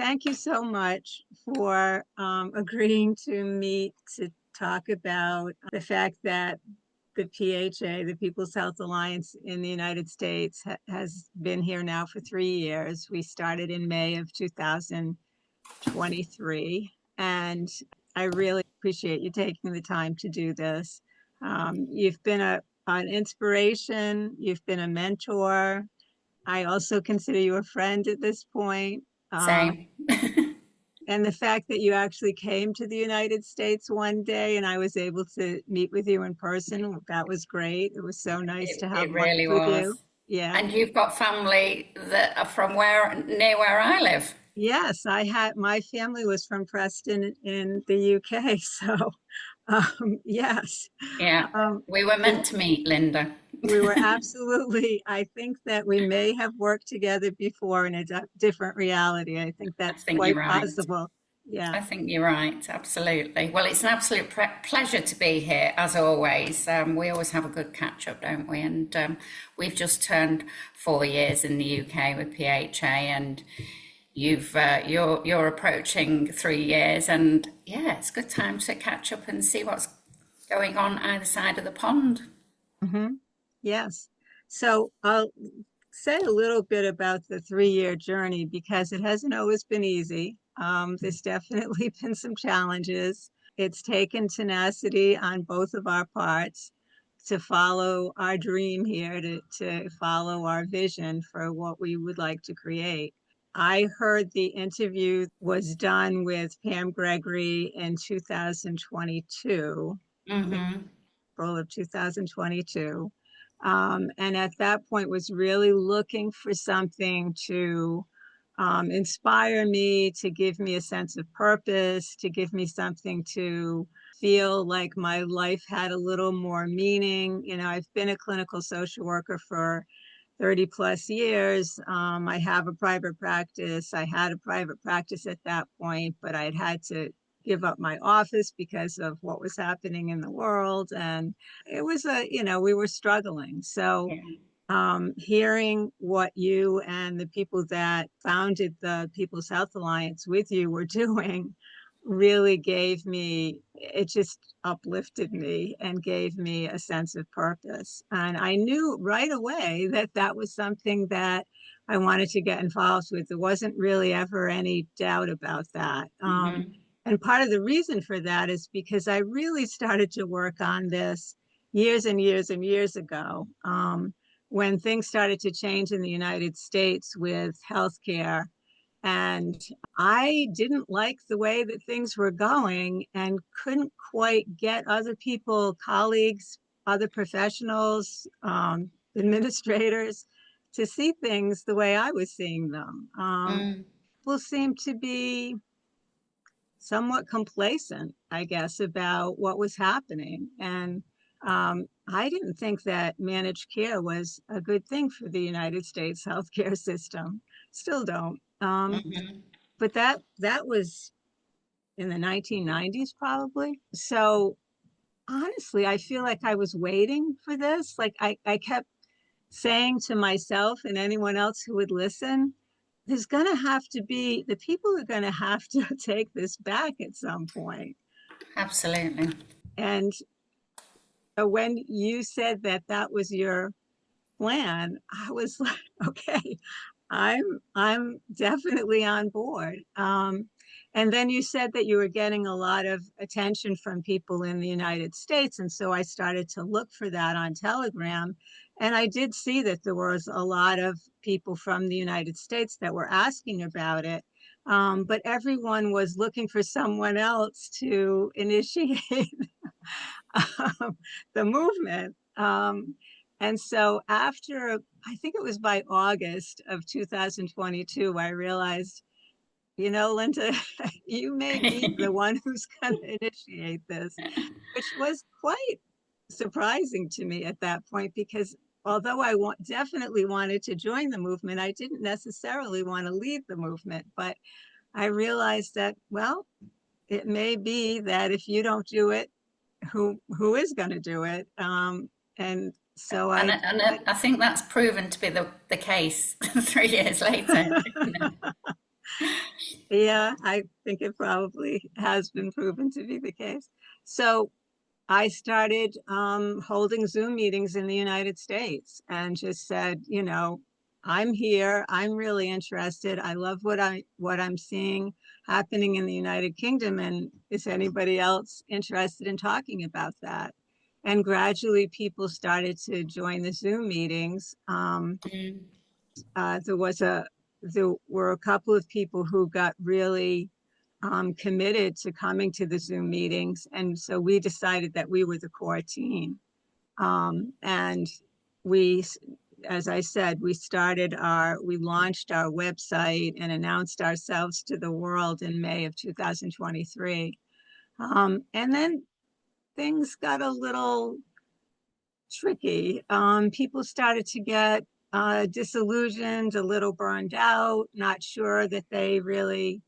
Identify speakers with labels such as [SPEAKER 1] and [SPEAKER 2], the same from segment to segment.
[SPEAKER 1] thank you so much for agreeing to meet to talk about the fact that the PHA, the People's Health Alliance in the United States, has been here now for 3 years. We started in May of 2023, and I really appreciate you taking the time to do this. You've been an inspiration, you've been a mentor. I also consider you a friend at this point.
[SPEAKER 2] Same.
[SPEAKER 1] And the fact that you actually came to the United States one day and I was able to meet with you in person, that was great. It was so nice to have
[SPEAKER 2] It
[SPEAKER 1] lunch
[SPEAKER 2] really
[SPEAKER 1] with you.
[SPEAKER 2] was.
[SPEAKER 1] Yeah.
[SPEAKER 2] And you've got family that are from near where I live.
[SPEAKER 1] Yes, my family was from Preston in the UK. So, yes.
[SPEAKER 2] Yeah,
[SPEAKER 1] Um,
[SPEAKER 2] we were
[SPEAKER 1] it,
[SPEAKER 2] meant to meet, Linda.
[SPEAKER 1] we were absolutely, I think that we may have worked together before in a different reality. I think
[SPEAKER 2] I
[SPEAKER 1] that's
[SPEAKER 2] think you're
[SPEAKER 1] quite
[SPEAKER 2] right.
[SPEAKER 1] possible. Yeah.
[SPEAKER 2] I think you're right. Absolutely. Well, it's an absolute pleasure to be here, as always. We always have a good catch up, don't we? And we've just turned 4 years in the UK with PHA, and you're approaching 3 years, and yeah, it's a good time to catch up and see what's going on either side of the pond.
[SPEAKER 1] Hmm. Yes. So I'll say a little bit about the 3 year journey because it hasn't always been easy. There's definitely been some challenges. It's taken tenacity on both of our parts to follow our dream here, to follow our vision for what we would like to create. I heard the interview was done with Pam Gregory in 2022, I think
[SPEAKER 2] Mm-hmm.
[SPEAKER 1] April of 2022. And at that point was really looking for something to inspire me, to give me a sense of purpose, to give me something to feel like my life had a little more meaning. You know, I've been a clinical social worker for 30 plus years. I have a private practice. I had a private practice at that point, but I'd had to give up my office because of what was happening in the world. And it was we were struggling. So
[SPEAKER 2] Yeah.
[SPEAKER 1] hearing what you and the people that founded the People's Health Alliance with you were doing really it just uplifted me and gave me a sense of purpose. And I knew right away that that was something that I wanted to get involved with. There wasn't really ever any doubt about that.
[SPEAKER 2] Mm-hmm.
[SPEAKER 1] And part of the reason for that is because I really started to work on this years and years and years ago. When things started to change in the United States with healthcare. And I didn't like the way that things were going and couldn't quite get other people, colleagues, other professionals, administrators to see things the way I was seeing them.
[SPEAKER 2] Mm.
[SPEAKER 1] People seemed to be somewhat complacent, I guess, about what was happening. And I didn't think that managed care was a good thing for the United States healthcare system. Still don't.
[SPEAKER 2] Mm-hmm.
[SPEAKER 1] But that was in the 1990s, probably. So honestly, I feel like I was waiting for this. Like I kept saying to myself and anyone else who would listen, there's going to have to be, the people are going to have to take this back at some point.
[SPEAKER 2] Absolutely.
[SPEAKER 1] And when you said that that was your plan, I was like, okay, I'm definitely on board. And then you said that you were getting a lot of attention from people in the United States, and so I started to look for that on Telegram, and I did see that there was a lot of people from the United States that were asking about it. But everyone was looking for someone else to initiate the movement. And so after, I think it was by August of 2022, I realized, Linda, you may be the one who's going to initiate this, which was quite surprising to me at that point, because although definitely wanted to join the movement, I didn't necessarily want to lead the movement. But I realized that, well, it may be that if you don't do it, who is going to do it? And so
[SPEAKER 2] And I think that's proven to be the case 3 years later.
[SPEAKER 1] Yeah, I think it probably has been proven to be the case. So I started holding Zoom meetings in the United States and just said, I'm here. I'm really interested. I love what I'm seeing happening in the United Kingdom. And is anybody else interested in talking about that? And gradually people started to join the Zoom meetings.
[SPEAKER 2] Mm,
[SPEAKER 1] Uh, there was a there were a couple of people who got really committed to coming to the Zoom meetings, and so we decided that we were the core team. And we, as I said, we launched our website and announced ourselves to the world in May of 2023. And then things got a little tricky. People started to get disillusioned, a little burned out, not sure that they really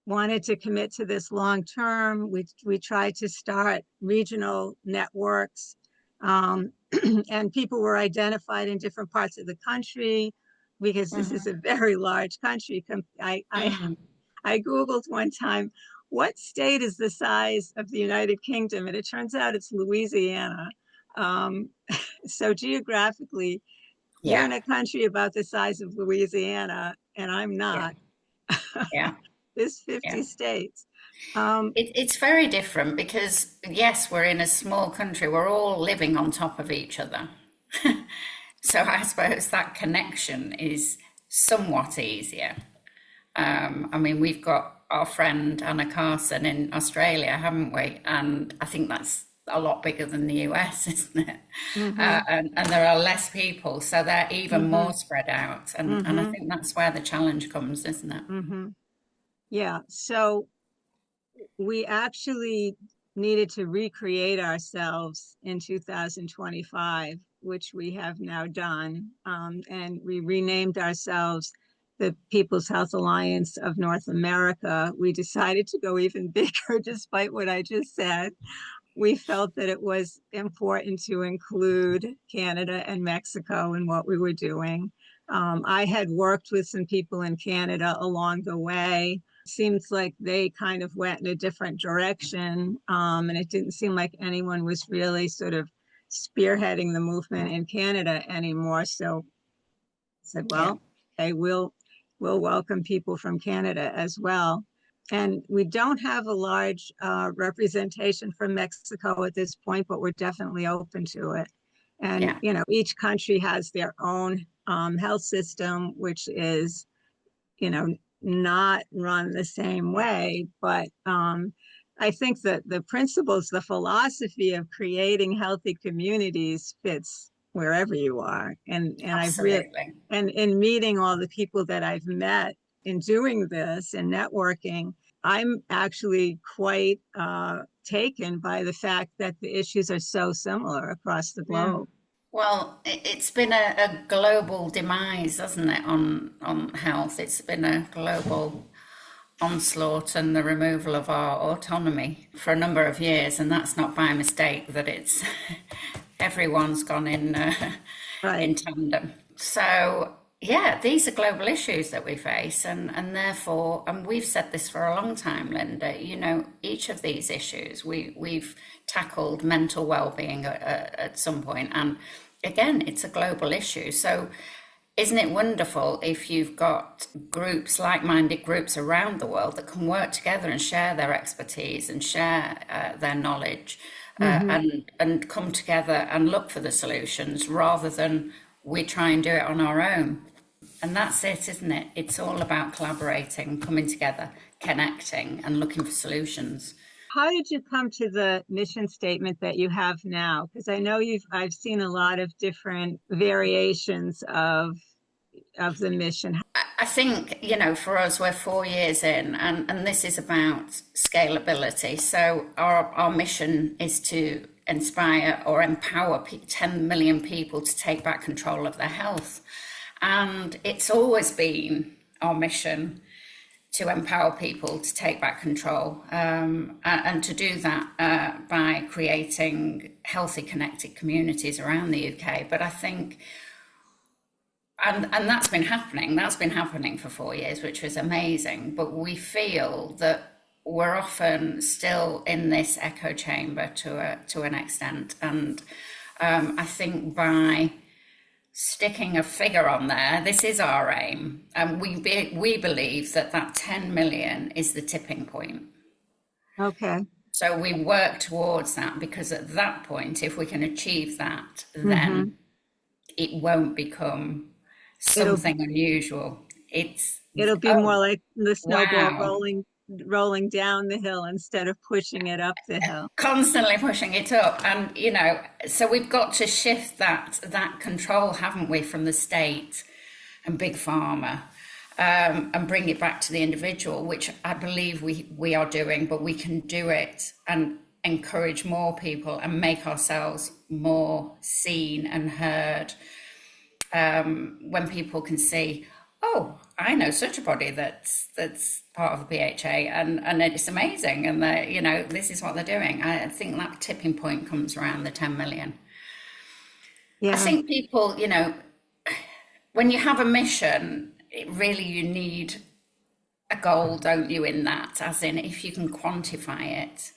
[SPEAKER 1] wanted to commit to this long term. We tried to start regional networks, and people were identified in different parts of the country because this is
[SPEAKER 2] mhm,
[SPEAKER 1] a very large country.
[SPEAKER 2] mm.
[SPEAKER 1] I Googled one time, what state is the size of the United Kingdom? And it turns out it's Louisiana. Um, so geographically, you're
[SPEAKER 2] Yeah,
[SPEAKER 1] in a country about the size of Louisiana, and I'm
[SPEAKER 2] yeah,
[SPEAKER 1] not.
[SPEAKER 2] yeah,
[SPEAKER 1] There's
[SPEAKER 2] yeah.
[SPEAKER 1] 50 states. Um,
[SPEAKER 2] It's very different because, yes, we're in a small country, we're all living on top of each other. So I suppose that connection is somewhat easier. I mean, we've got our friend Anna Carson in Australia, haven't we? And I think that's a lot bigger than the US, isn't it?
[SPEAKER 1] mhm,
[SPEAKER 2] And there are less people, so they're even more
[SPEAKER 1] mhm,
[SPEAKER 2] spread out. And I
[SPEAKER 1] mhm,
[SPEAKER 2] think that's where the challenge comes, isn't it?
[SPEAKER 1] mhm. Yeah. So we actually needed to recreate ourselves in 2025, which we have now done. And we renamed ourselves the People's Health Alliance of North America. We decided to go even bigger, despite what I just said. We felt that it was important to include Canada and Mexico in what we were doing. I had worked with some people in Canada along the way. Seems like they kind of went in a different direction, and it didn't seem like anyone was really sort of spearheading the movement in Canada anymore. So I said,
[SPEAKER 2] Yeah,
[SPEAKER 1] well, okay, we'll welcome people from Canada as well. And we don't have a large representation from Mexico at this point, but we're definitely open to it. And,
[SPEAKER 2] yeah,
[SPEAKER 1] each country has their own health system, which is, not run the same way. But I think that the principles, the philosophy of creating healthy communities fits wherever you are. And I've really,
[SPEAKER 2] absolutely.
[SPEAKER 1] and in meeting all the people that I've met in doing this and networking, I'm actually quite taken by the fact that the issues are so similar across the
[SPEAKER 2] Yeah.
[SPEAKER 1] globe.
[SPEAKER 2] Well, it's been a global demise, hasn't it, on health? It's been a global onslaught and the removal of our autonomy for a number of years, and that's not by mistake that it's everyone's gone in
[SPEAKER 1] Right.
[SPEAKER 2] tandem. So yeah, these are global issues that we face, and therefore, and we've said this for a long time, Linda. Each of these issues we've tackled mental well-being at some point, and again, it's a global issue. So isn't it wonderful if you've got groups, like-minded groups around the world that can work together and share their expertise and share their knowledge
[SPEAKER 1] Mm-hmm.
[SPEAKER 2] and come together and look for the solutions rather than we try and do it on our own. And that's it, isn't it? It's all about collaborating, coming together, connecting, and looking for solutions.
[SPEAKER 1] How did you come to the mission statement that you have now? Because I know I've seen a lot of different variations of the mission.
[SPEAKER 2] I think, for us, we're 4 years in, and this is about scalability. So our mission is to inspire or empower 10 million people to take back control of their health. And it's always been our mission to empower people to take back control, and to do that by creating healthy, connected communities around the UK. But I think and that's been happening. That's been happening for 4 years, which was amazing. But we feel that we're often still in this echo chamber to an extent, and I think by sticking a figure on there, this is our aim, and we believe that that 10 million is the tipping point.
[SPEAKER 1] Okay.
[SPEAKER 2] So we work towards that, because at that point, if we can achieve that,
[SPEAKER 1] Hmm.
[SPEAKER 2] then it won't become
[SPEAKER 1] It'll
[SPEAKER 2] something unusual. It's,
[SPEAKER 1] it'll be more
[SPEAKER 2] oh,
[SPEAKER 1] like the snowball
[SPEAKER 2] wow,
[SPEAKER 1] rolling down the hill instead of pushing it up the hill.
[SPEAKER 2] constantly pushing it up. And, so we've got to shift that control, haven't we, from the state and big pharma, and bring it back to the individual, which I believe we are doing, but we can do it and encourage more people and make ourselves more seen and heard. When people can see, oh, I know such a body that's part of the PHA, and it's amazing, and this is what they're doing. I think that tipping point comes around the 10 million. I
[SPEAKER 1] Yeah,
[SPEAKER 2] think people, when you have a mission, you need a goal, don't you, in that? As in, if you can quantify it,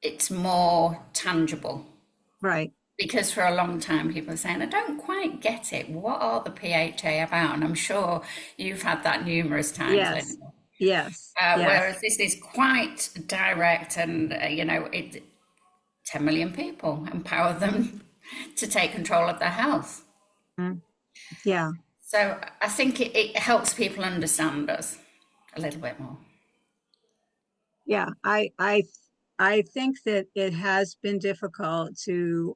[SPEAKER 2] it's more tangible.
[SPEAKER 1] right.
[SPEAKER 2] Because for a long time, people are saying, I don't quite get it. What are the PHA about? And I'm sure you've had that numerous times,
[SPEAKER 1] Yes,
[SPEAKER 2] Linda.
[SPEAKER 1] yes, yes.
[SPEAKER 2] Whereas this is quite direct, and, 10 million people, empower them to take control of their health.
[SPEAKER 1] Mm, yeah,
[SPEAKER 2] So I think it helps people understand us a little bit more.
[SPEAKER 1] yeah. I think that it has been difficult to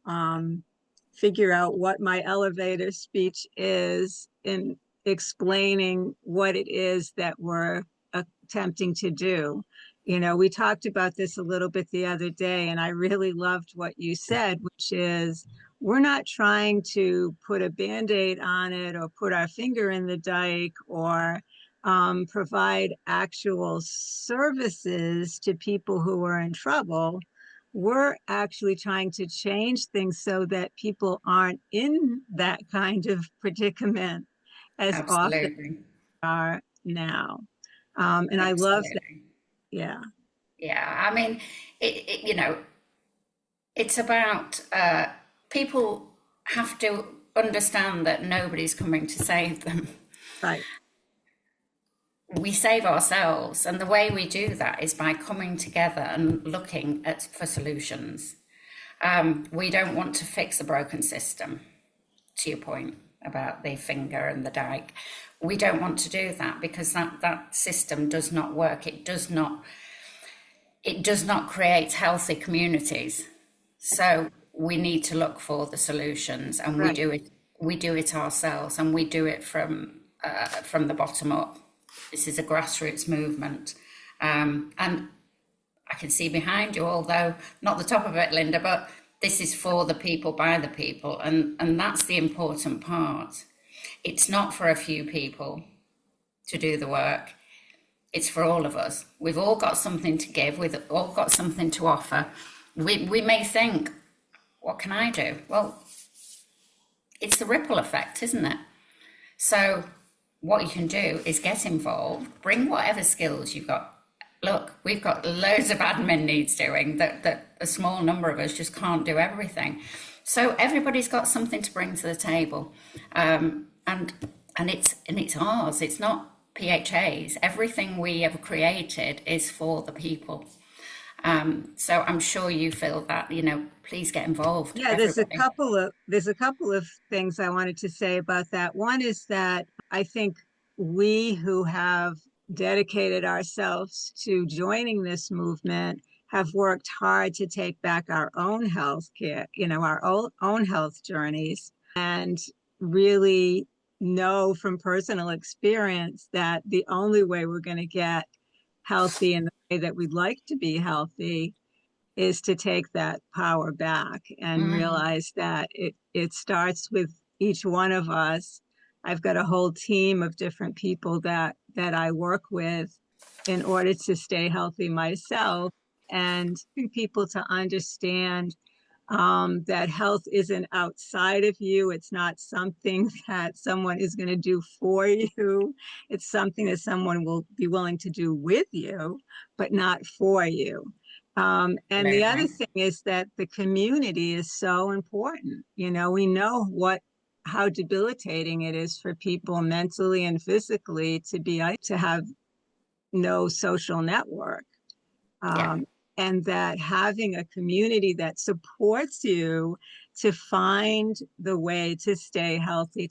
[SPEAKER 1] figure out what my elevator speech is in explaining what it is that we're attempting to do. We talked about this a little bit the other day, and I really loved what you said, which is we're not trying to put a band-aid on it or put our finger in the dike or provide actual services to people who are in trouble. We're actually trying to change things so that people aren't in that kind of predicament as often
[SPEAKER 2] Absolutely.
[SPEAKER 1] are now. And I love that.
[SPEAKER 2] Absolutely.
[SPEAKER 1] Yeah,
[SPEAKER 2] Yeah. I mean, it's about people have to understand that nobody's coming to save them.
[SPEAKER 1] right,
[SPEAKER 2] We save ourselves, and the way we do that is by coming together and looking for solutions. We don't want to fix a broken system, to your point about the finger and the dike. We don't want to do that, because that system does not work. It does not create healthy communities. So we need to look for the solutions, and we
[SPEAKER 1] right.
[SPEAKER 2] do it. We do it ourselves, and we do it from the bottom up. This is a grassroots movement, and I can see behind you, although not the top of it, Linda, but this is for the people, by the people, and that's the important part. It's not for a few people to do the work. It's for all of us. We've all got something to give. We've all got something to offer. We may think, what can I do? Well, it's the ripple effect, isn't it? So what you can do is get involved, bring whatever skills you've got. Look, we've got loads of admin needs doing that a small number of us just can't do everything. So everybody's got something to bring to the table, and it's ours. It's not PHA's. Everything we have created is for the people. So I'm sure you feel that, please get involved,
[SPEAKER 1] Yeah,
[SPEAKER 2] everybody.
[SPEAKER 1] there's a couple of things I wanted to say about that. One is that I think we who have dedicated ourselves to joining this movement have worked hard to take back our own health care, our own health journeys, and really know from personal experience that the only way we're going to get healthy in the way that we'd like to be healthy is to take that power back and
[SPEAKER 2] Mm,
[SPEAKER 1] realize that it starts with each one of us. I've got a whole team of different people that I work with in order to stay healthy myself, and people to understand that health isn't outside of you. It's not something that someone is going to do for you. It's something that someone will be willing to do with you, but not for you. And the other
[SPEAKER 2] Absolutely.
[SPEAKER 1] thing is that the community is so important. You know, we know how debilitating it is for people mentally and physically to have no social network.
[SPEAKER 2] Yeah,
[SPEAKER 1] um, and that having a community that supports you to find the way to stay healthy,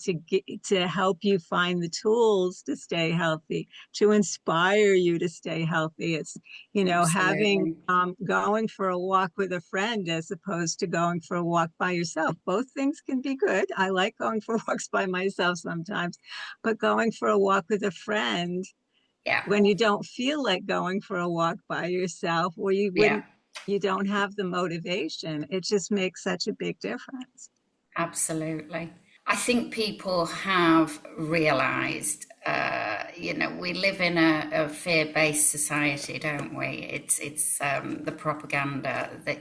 [SPEAKER 1] to help you find the tools to stay healthy, to inspire you to stay healthy. It's, you know, having
[SPEAKER 2] absolutely.
[SPEAKER 1] going for a walk with a friend as opposed to going for a walk by yourself. Both things can be good. I like going for walks by myself sometimes, but going for a walk with a friend
[SPEAKER 2] Yeah,
[SPEAKER 1] when you don't feel like going for a walk by yourself, or
[SPEAKER 2] yeah.
[SPEAKER 1] you don't have the motivation, it just makes such a big difference.
[SPEAKER 2] Absolutely. I think people have realized, we live in a fear-based society, don't we? It's the propaganda that,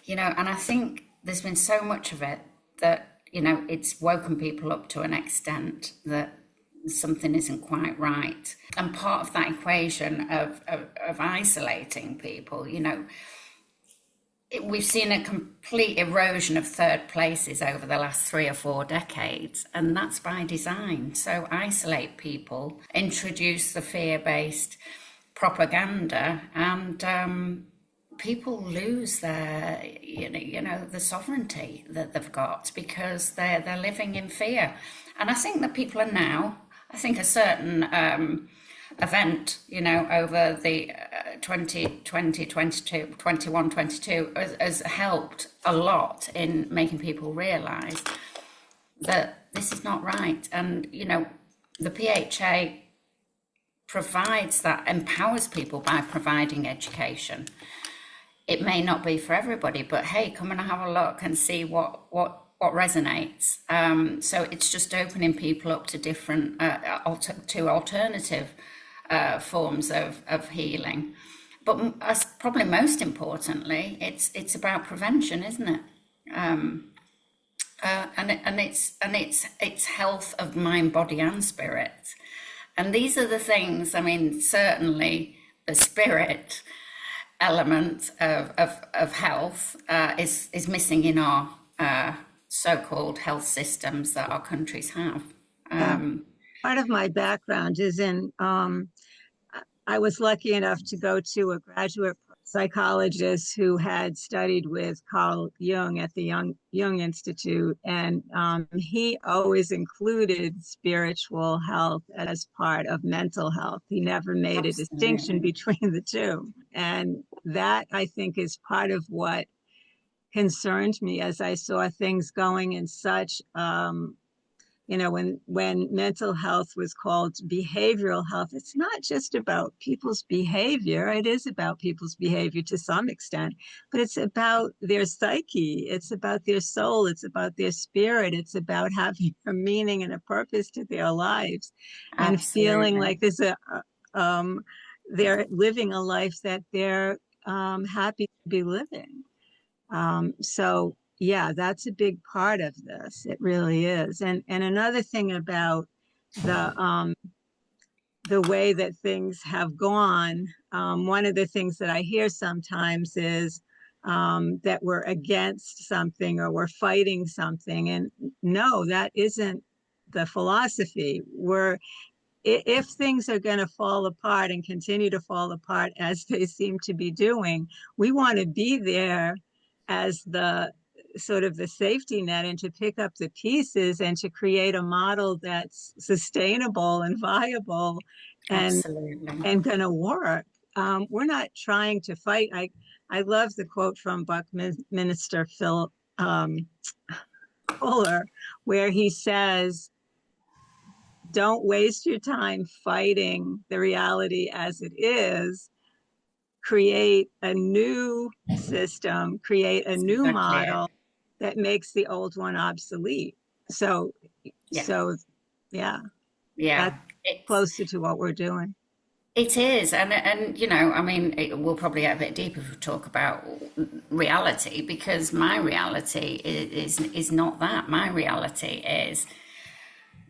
[SPEAKER 2] and I think there's been so much of it that, it's woken people up to an extent that something isn't quite right. And part of that equation of isolating people, we've seen a complete erosion of third places over the last 3 or 4 decades, and that's by design. So isolate people, introduce the fear-based propaganda, and people lose their, the sovereignty that they've got because they're living in fear. And I think that people are now. I think a certain event, over the 2020, 22, 21, 22 has helped a lot in making people realise that this is not right. And, the PHA provides that, empowers people by providing education. It may not be for everybody, but hey, come and have a look and see what resonates. So it's just opening people up to different, to alternative forms of healing. But probably most importantly, it's about prevention, isn't it? And it's health of mind, body, and spirit. And these are the things. I mean, certainly the spirit element of health is missing in our so-called health systems that our countries have.
[SPEAKER 1] Yeah. Part of my background is in, I was lucky enough to go to a graduate psychologist who had studied with Carl Jung at the Jung Institute. And he always included spiritual health as part of mental health. He never made a distinction
[SPEAKER 2] Absolutely.
[SPEAKER 1] between the two. And that, I think, is part of what concerned me as I saw things going in such when mental health was called behavioral health, it's not just about people's behavior. It is about people's behavior to some extent, but it's about their psyche. It's about their soul. It's about their spirit. It's about having a meaning and a purpose to their lives and feeling
[SPEAKER 2] Absolutely.
[SPEAKER 1] like they're living a life that they're happy to be living. So yeah, that's a big part of this. It really is. And another thing about the the way that things have gone, one of the things that I hear sometimes is that we're against something or we're fighting something. And no, that isn't the philosophy. If things are going to fall apart and continue to fall apart as they seem to be doing, we want to be there as the sort of the safety net and to pick up the pieces and to create a model that's sustainable and viable and
[SPEAKER 2] Absolutely.
[SPEAKER 1] and going to work. We're not trying to fight. I love the quote from Buckminster Fuller, where he says, don't waste your time fighting the reality as it is. Create a new system, create a
[SPEAKER 2] That's
[SPEAKER 1] new
[SPEAKER 2] exactly it.
[SPEAKER 1] model that makes the old one obsolete.
[SPEAKER 2] Yeah.
[SPEAKER 1] So yeah,
[SPEAKER 2] Yeah.
[SPEAKER 1] that's
[SPEAKER 2] It's
[SPEAKER 1] closer to what we're doing.
[SPEAKER 2] It is, and you know, I mean, we'll probably get a bit deeper if we talk about reality, because my reality is not that. My reality is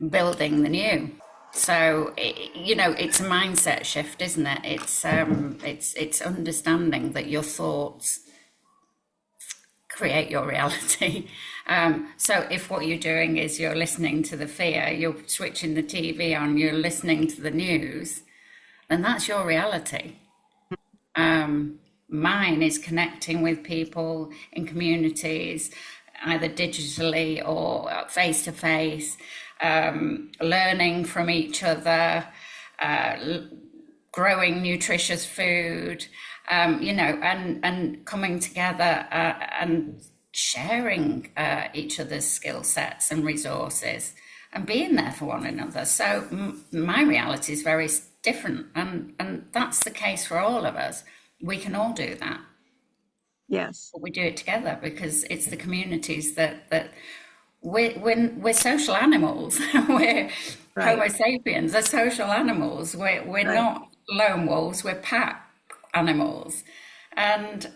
[SPEAKER 2] building the new. So you know, it's a mindset shift, isn't it? It's understanding that your thoughts create your reality. So if what you're doing is you're listening to the fear, you're switching the TV on, you're listening to the news, then that's your reality. Mine is connecting with people in communities, either digitally or face to face, learning from each other, growing nutritious food, you know, and coming together and sharing each other's skill sets and resources and being there for one another. So my reality is very different, and that's the case for all of us. We can all do that,
[SPEAKER 1] Yes.
[SPEAKER 2] but we do it together because it's the communities that we're social animals. We're
[SPEAKER 1] Right.
[SPEAKER 2] Homo sapiens are social animals. We're
[SPEAKER 1] Right.
[SPEAKER 2] not lone wolves. We're pack animals, and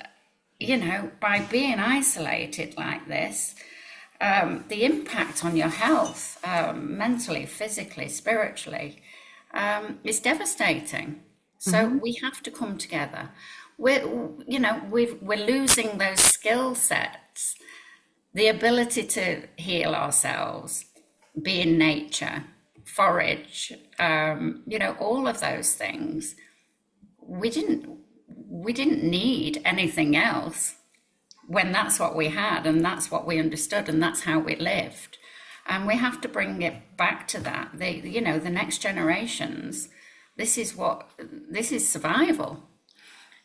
[SPEAKER 2] you know, by being isolated like this, the impact on your health, mentally, physically, spiritually, is devastating. So
[SPEAKER 1] Hmm.
[SPEAKER 2] we have to come together. We're, you know, we're losing those skill sets, the ability to heal ourselves, be in nature, forage, you know, all of those things. We didn't we didn't need anything else when that's what we had and that's what we understood and that's how we lived. And we have to bring it back to that. You know, the next generations, this is survival,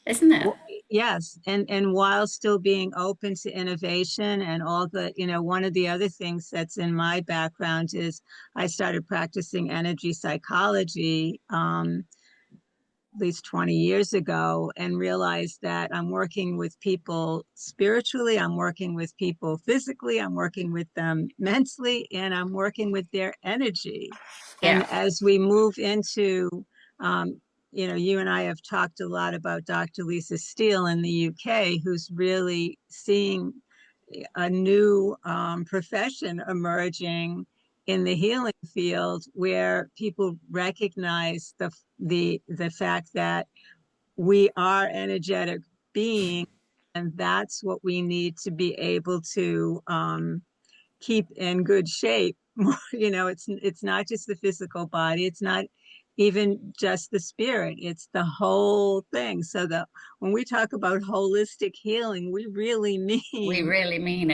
[SPEAKER 2] isn't it?
[SPEAKER 1] Well, yes, and while still being open to innovation and all the, one of the other things that's in my background is I started practicing energy psychology. At least 20 years ago and realized that I'm working with people spiritually, I'm working with people physically, I'm working with them mentally, and I'm working with their energy.
[SPEAKER 2] Yeah,
[SPEAKER 1] And as we move into, you and I have talked a lot about Dr. Lisa Steele in the UK, who's really seeing a new profession emerging in the healing field where people recognize the fact that we are energetic beings, and that's what we need to be able to keep in good shape. It's not just the physical body, it's not even just the spirit, it's the whole thing. So the when we talk about holistic healing,
[SPEAKER 2] we really mean it.
[SPEAKER 1] we really mean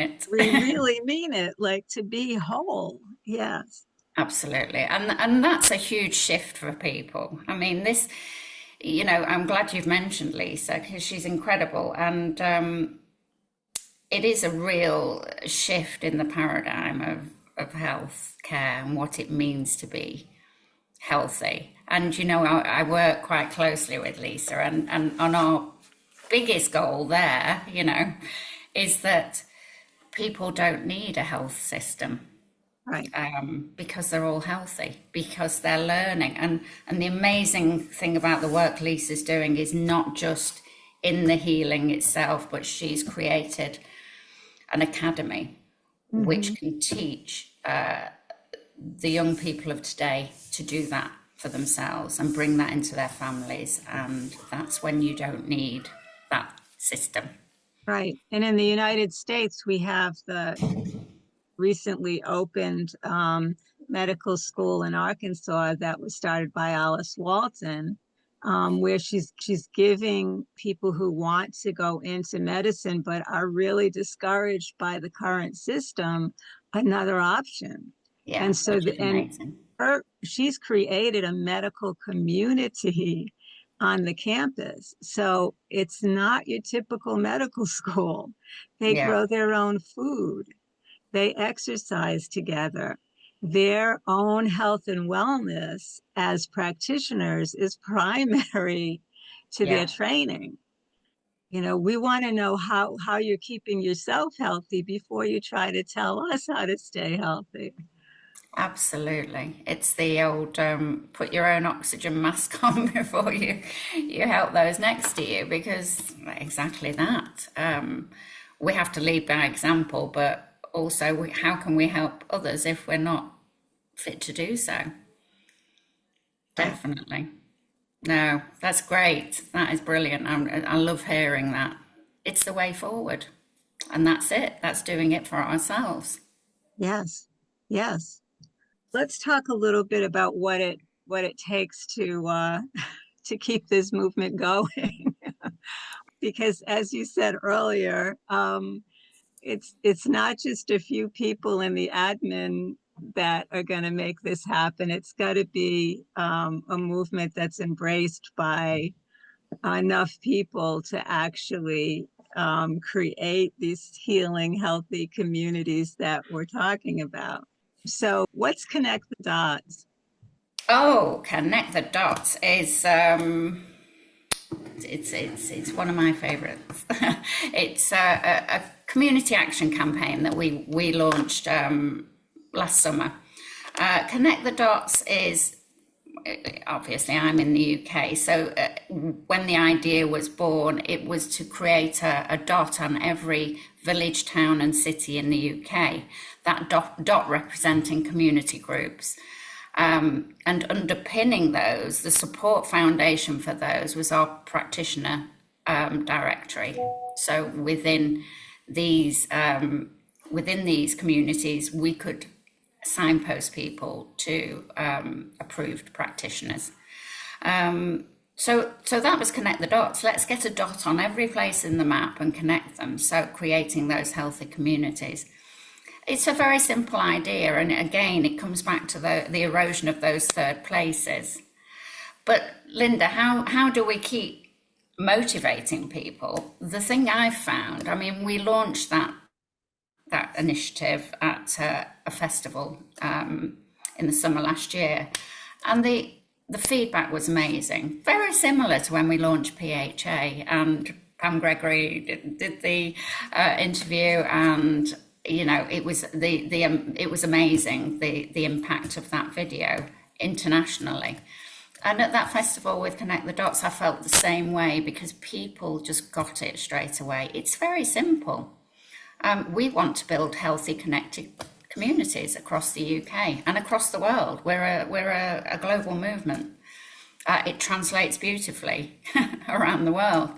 [SPEAKER 1] it, like to be whole. Yes.
[SPEAKER 2] Absolutely. And that's a huge shift for people. I mean, this, you know, I'm glad you've mentioned Lisa because she's incredible. And it is a real shift in the paradigm of health care and what it means to be healthy. And, you know, I work quite closely with Lisa, and on our biggest goal there, you know, is that people don't need a health system
[SPEAKER 1] Right.
[SPEAKER 2] because they're all healthy, because they're learning. And the amazing thing about the work Lisa's doing is not just in the healing itself, but she's created an academy
[SPEAKER 1] Mm-hmm.
[SPEAKER 2] which can teach the young people of today to do that for themselves and bring that into their families. And that's when you don't need that system.
[SPEAKER 1] Right. And in the United States, we have the recently opened medical school in Arkansas that was started by Alice Walton, where she's giving people who want to go into medicine but are really discouraged by the current system another option.
[SPEAKER 2] Yeah,
[SPEAKER 1] And so
[SPEAKER 2] which is amazing.
[SPEAKER 1] she's created a medical community on the campus. So it's not your typical medical school. They
[SPEAKER 2] Yeah,
[SPEAKER 1] grow their own food, they exercise together. Their own health and wellness as practitioners is primary to their
[SPEAKER 2] yeah.
[SPEAKER 1] training. We want to know how you're keeping yourself healthy before you try to tell us how to stay healthy.
[SPEAKER 2] Absolutely. It's the old put your own oxygen mask on before you help those next to you, because exactly that. We have to lead by example, but also how can we help others if we're not fit to do so?
[SPEAKER 1] Right.
[SPEAKER 2] Definitely. No, that's great. That is brilliant. I love hearing that. It's the way forward. And that's it. That's doing it for ourselves.
[SPEAKER 1] Yes. Yes. Let's talk a little bit about what it takes to keep this movement going. Because as you said earlier, it's not just a few people in the admin that are going to make this happen. It's got to be a movement that's embraced by enough people to actually create these healing, healthy communities that we're talking about. So, what's Connect the Dots?
[SPEAKER 2] Oh, connect the dots is it's one of my favorites. It's a community action campaign that we launched last summer. Connect the dots is, obviously I'm in the UK, so when the idea was born, it was to create a dot on every village, town and city in the UK, that dot representing community groups. And underpinning those, the support foundation for those was our practitioner directory. So these within these communities, we could signpost people to approved practitioners. So that was connect the dots. Let's get a dot on every place in the map and connect them. So creating those healthy communities. It's a very simple idea, and again, it comes back to the erosion of those third places. But Linda, how do we keep motivating people? The thing I've found, I mean, we launched that initiative at a festival in the summer last year, and the feedback was amazing. Very similar to when we launched PHA, and Pam Gregory did the interview, and it was it was amazing, the impact of that video internationally. And at that festival with Connect the Dots, I felt the same way, because people just got it straight away. It's very simple. We want to build healthy, connected communities across the UK and across the world. We're a global movement. It translates beautifully around the world.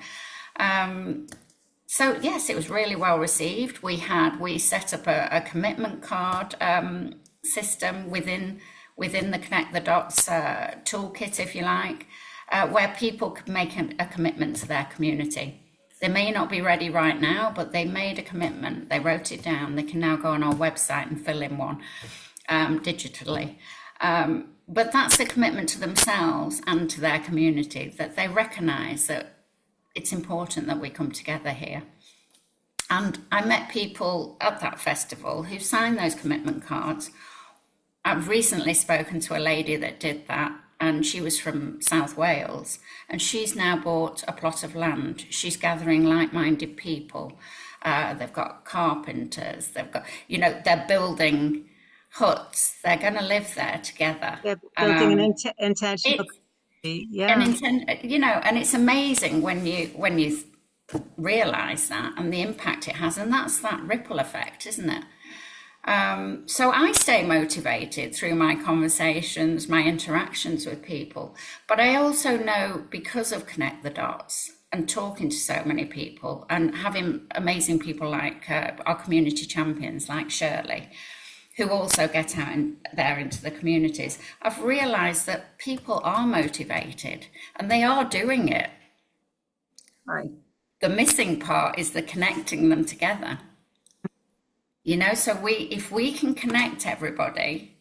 [SPEAKER 2] So yes, it was really well received. We set up a commitment card system within the Connect the Dots toolkit, if you like, where people could make a commitment to their community. They may not be ready right now, but they made a commitment. They wrote it down. They can now go on our website and fill in one digitally. But that's a commitment to themselves and to their community, that they recognise that it's important that we come together here. And I met people at that festival who signed those commitment cards. I've recently spoken to a lady that did that, and she was from South Wales, and she's now bought a plot of land. She's gathering like-minded people. They've got carpenters, they've got, they're building huts. They're going to live there together.
[SPEAKER 1] They're building an intentional community. Yeah.
[SPEAKER 2] And it's amazing when you realize that and the impact it has, and that's that ripple effect, isn't it? So I stay motivated through my conversations, my interactions with people, but I also know, because of Connect the Dots and talking to so many people and having amazing people like our community champions like Shirley, who also get out there into the communities, I've realised that people are motivated and they are doing it.
[SPEAKER 1] Right.
[SPEAKER 2] The missing part is the connecting them together. So if we can connect everybody,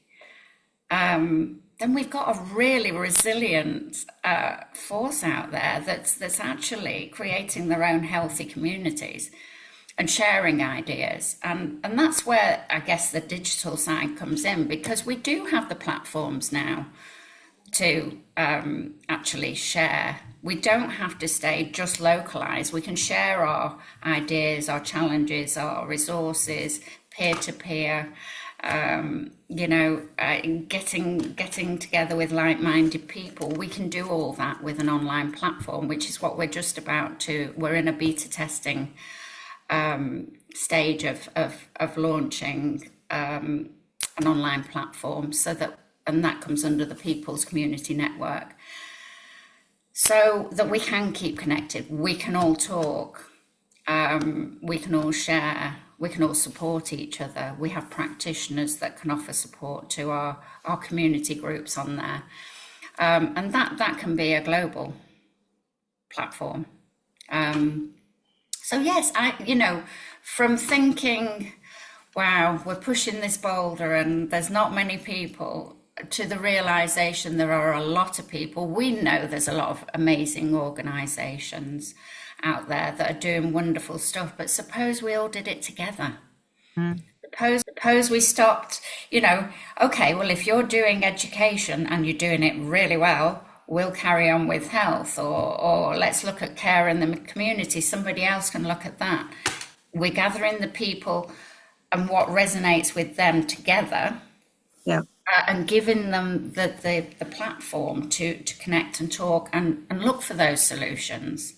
[SPEAKER 2] then we've got a really resilient force out there that's actually creating their own healthy communities and sharing ideas. And that's where I guess the digital side comes in, because we do have the platforms now to actually share. We don't have to stay just localized. We can share our ideas, our challenges, our resources, peer to peer. getting together with like-minded people. We can do all that with an online platform, which is what we're just about to. We're in a beta testing stage of launching an online platform, and that comes under the People's Community Network, so that we can keep connected. We can all talk. We can all share, we can all support each other. We have practitioners that can offer support to our community groups on there. And that can be a global platform. So yes, from thinking, wow, we're pushing this boulder and there's not many people, to the realization there are a lot of people. We know there's a lot of amazing organizations out there that are doing wonderful stuff, but suppose we all did it together.
[SPEAKER 1] Mm.
[SPEAKER 2] Suppose we stopped, okay, well, if you're doing education and you're doing it really well, we'll carry on with health, or let's look at care in the community. Somebody else can look at that. We're gathering the people and what resonates with them together,
[SPEAKER 1] Yeah.
[SPEAKER 2] and giving them the platform to connect and talk and look for those solutions.